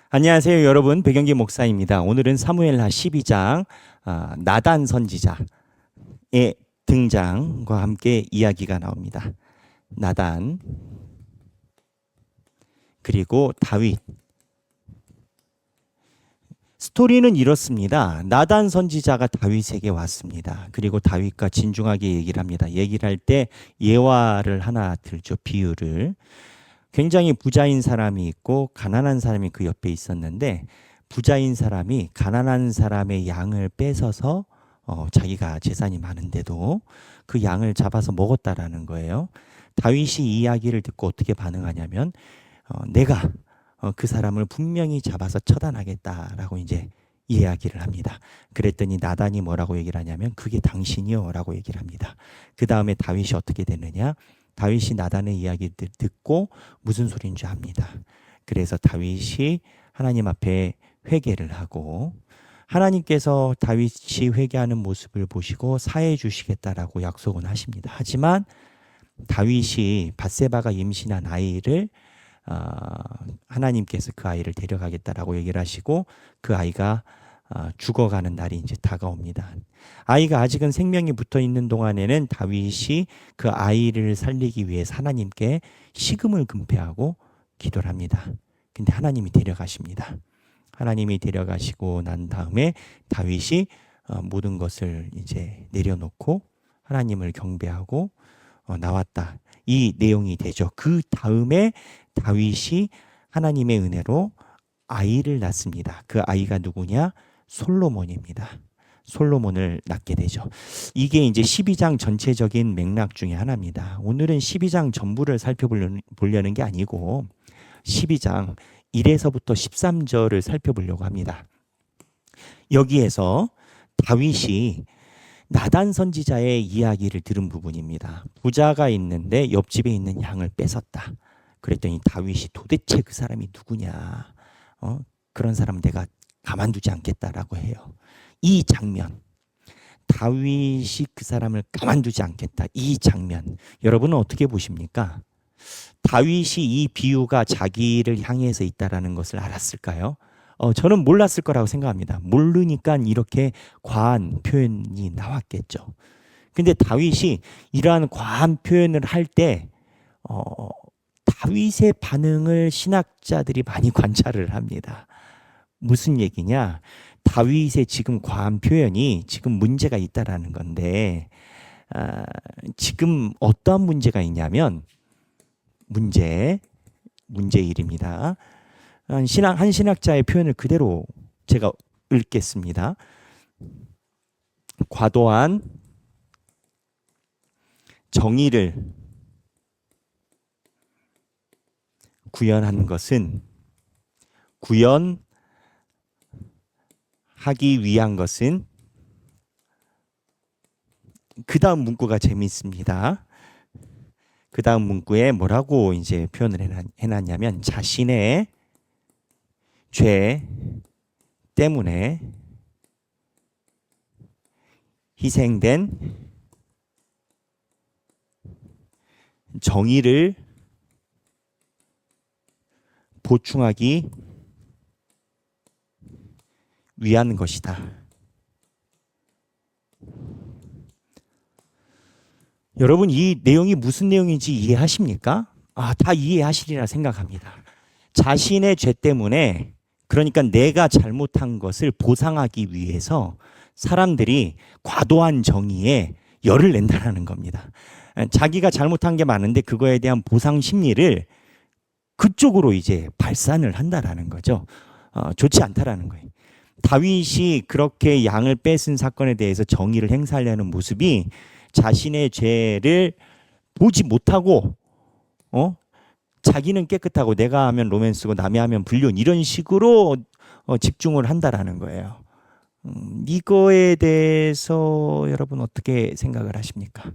안녕하세요, 여러분. 백영기 목사입니다. 오늘은 사무엘하 12장 나단 선지자의 등장과 함께 이야기가 나옵니다. 나단 그리고 다윗. 스토리는 이렇습니다. 나단 선지자가 다윗에게 왔습니다. 그리고 다윗과 진중하게 얘기를 합니다. 얘기를 할 때 예화를 하나 들죠. 비유를. 굉장히 부자인 사람이 있고 가난한 사람이 그 옆에 있었는데, 부자인 사람이 가난한 사람의 양을 뺏어서 자기가 재산이 많은데도 그 양을 잡아서 먹었다라는 거예요. 다윗이 이 이야기를 듣고 어떻게 반응하냐면 내가 그 사람을 분명히 잡아서 처단하겠다라고 이제 이야기를 합니다. 그랬더니 나단이 뭐라고 얘기를 하냐면 그게 당신이요 라고 얘기를 합니다. 그 다음에 다윗이 어떻게 되느냐, 다윗이 나단의 이야기를 듣고 무슨 소리인 줄 압니다. 그래서 다윗이 하나님 앞에 회개를 하고, 하나님께서 다윗이 회개하는 모습을 보시고 사해 주시겠다라고 약속은 하십니다. 하지만 다윗이 밧세바가 임신한 아이를 하나님께서 그 아이를 데려가겠다라고 얘기를 하시고, 그 아이가 죽어가는 날이 이제 다가옵니다. 아이가 아직은 생명이 붙어 있는 동안에는 다윗이 그 아이를 살리기 위해서 하나님께 식음을 금폐하고 기도를 합니다. 근데 하나님이 데려가십니다. 하나님이 데려가시고 난 다음에 다윗이 모든 것을 이제 내려놓고 하나님을 경배하고 나왔다. 이 내용이 되죠. 그 다음에 다윗이 하나님의 은혜로 아이를 낳습니다. 그 아이가 누구냐? 솔로몬입니다. 솔로몬을 낳게 되죠. 이게 이제 12장 전체적인 맥락 중에 하나입니다. 오늘은 12장 전부를 살펴보려는 게 아니고 12장 1에서부터 13절을 살펴보려고 합니다. 여기에서 다윗이 나단 선지자의 이야기를 들은 부분입니다. 부자가 있는데 옆집에 있는 양을 뺏었다. 그랬더니 다윗이 도대체 그 사람이 누구냐? 그런 사람 내가 가만두지 않겠다라고 해요. 이 장면, 다윗이 그 사람을 가만두지 않겠다. 이 장면, 여러분은 어떻게 보십니까? 다윗이 이 비유가 자기를 향해서 있다라는 것을 알았을까요? 저는 몰랐을 거라고 생각합니다. 모르니까 이렇게 과한 표현이 나왔겠죠. 근데 다윗이 이러한 과한 표현을 할 때 다윗의 반응을 신학자들이 많이 관찰을 합니다. 무슨 얘기냐? 다윗의 지금 과한 표현이 지금 문제가 있다라는 건데, 지금 어떠한 문제가 있냐면 문제 1입니다. 한 신학자의 표현을 그대로 제가 읽겠습니다. 과도한 정의를 구현한 것은 하기 위한 것은, 그 다음 문구가 재미있습니다. 그 다음 문구에 뭐라고 이제 표현을 해놨냐면 자신의 죄 때문에 희생된 정의를 보충하기 위한 것이다. 여러분, 이 내용이 무슨 내용인지 이해하십니까? 다 이해하시리라 생각합니다. 자신의 죄 때문에, 그러니까 내가 잘못한 것을 보상하기 위해서 사람들이 과도한 정의에 열을 낸다는 겁니다. 자기가 잘못한 게 많은데 그거에 대한 보상 심리를 그쪽으로 이제 발산을 한다라는 거죠. 좋지 않다라는 거예요. 다윗이 그렇게 양을 뺏은 사건에 대해서 정의를 행사하려는 모습이 자신의 죄를 보지 못하고 자기는 깨끗하고 내가 하면 로맨스고 남이 하면 불륜, 이런 식으로 집중을 한다라는 거예요. 이거에 대해서 여러분 어떻게 생각을 하십니까?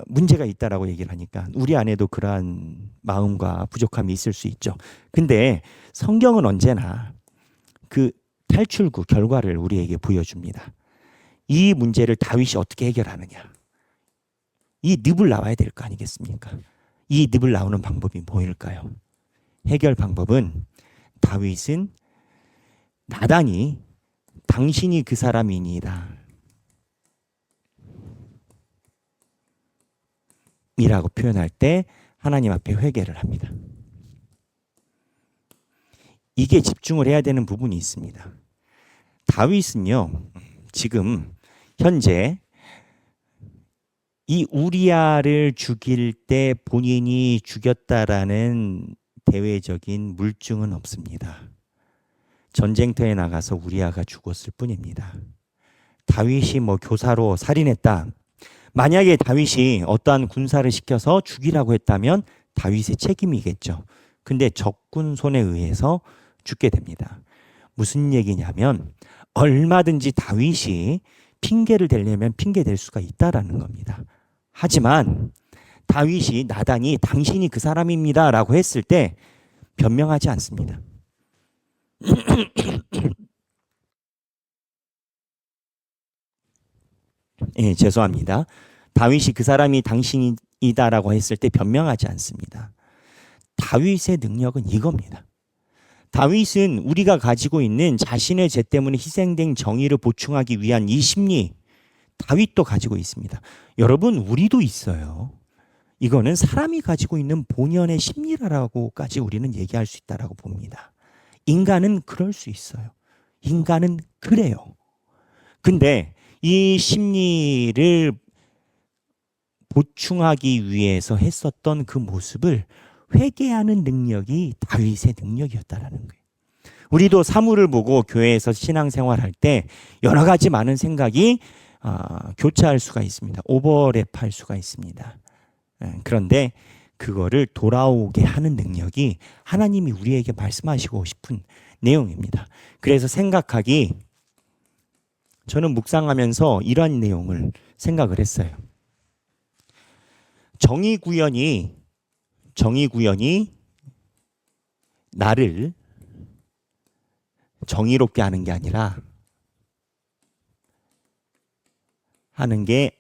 문제가 있다라고 얘기를 하니까 우리 안에도 그러한 마음과 부족함이 있을 수 있죠. 근데 성경은 언제나 그 탈출구 결과를 우리에게 보여줍니다. 이 문제를 다윗이 어떻게 해결하느냐, 이 늪을 나와야 될 거 아니겠습니까? 이 늪을 나오는 방법이 뭐일까요? 해결 방법은 다윗은 나단이 당신이 그 사람이니이다 이라고 표현할 때 하나님 앞에 회개를 합니다. 이게 집중을 해야 되는 부분이 있습니다. 다윗은요, 지금 현재 이 우리아를 죽일 때 본인이 죽였다라는 대외적인 물증은 없습니다. 전쟁터에 나가서 우리아가 죽었을 뿐입니다. 다윗이 뭐 교사로 살인했다. 만약에 다윗이 어떠한 군사를 시켜서 죽이라고 했다면 다윗의 책임이겠죠. 근데 적군 손에 의해서 죽게 됩니다. 무슨 얘기냐면 얼마든지 다윗이 핑계를 대려면 핑계 댈 수가 있다라는 겁니다. 하지만 다윗이 나단이 당신이 그 사람입니다 라고 했을 때 변명하지 않습니다. 예, 죄송합니다. 다윗이 그 사람이 당신이다라고 했을 때 변명하지 않습니다. 다윗의 능력은 이겁니다. 다윗은 우리가 가지고 있는 자신의 죄 때문에 희생된 정의를 보충하기 위한 이 심리, 다윗도 가지고 있습니다. 여러분, 우리도 있어요. 이거는 사람이 가지고 있는 본연의 심리라고까지 우리는 얘기할 수 있다라고 봅니다. 인간은 그럴 수 있어요. 인간은 그래요. 근데 이 심리를 보충하기 위해서 했었던 그 모습을 회개하는 능력이 다윗의 능력이었다라는 거예요. 우리도 사물을 보고 교회에서 신앙생활할 때 여러 가지 많은 생각이 교차할 수가 있습니다. 오버랩할 수가 있습니다. 그런데 그거를 돌아오게 하는 능력이 하나님이 우리에게 말씀하시고 싶은 내용입니다. 그래서 저는 묵상하면서 이러한 내용을 생각을 했어요. 정의 구현이 나를 정의롭게 하는 게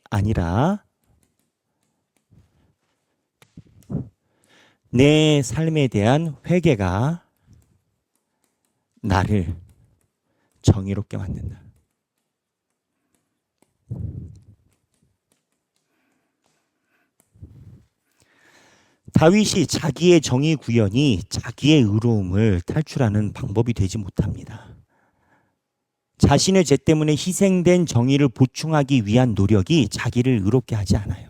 아니라 내 삶에 대한 회개가 나를 정의롭게 만든다. 다윗이 자기의 정의 구현이 자기의 의로움을 탈출하는 방법이 되지 못합니다. 자신의 죄 때문에 희생된 정의를 보충하기 위한 노력이 자기를 의롭게 하지 않아요.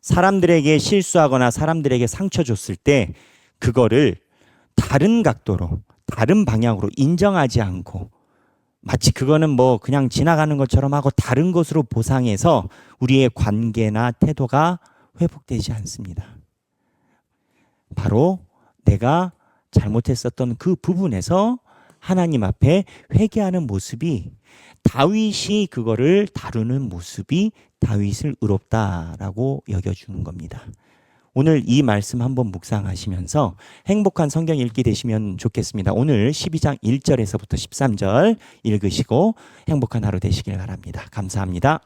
사람들에게 실수하거나 사람들에게 상처 줬을 때 그거를 다른 각도로, 다른 방향으로 인정하지 않고 마치 그거는 뭐 그냥 지나가는 것처럼 하고 다른 것으로 보상해서 우리의 관계나 태도가 회복되지 않습니다. 바로 내가 잘못했었던 그 부분에서 하나님 앞에 회개하는 모습이, 다윗이 그거를 다루는 모습이 다윗을 의롭다라고 여겨주는 겁니다. 오늘 이 말씀 한번 묵상하시면서 행복한 성경 읽기 되시면 좋겠습니다. 오늘 12장 1절에서부터 13절 읽으시고 행복한 하루 되시길 바랍니다. 감사합니다.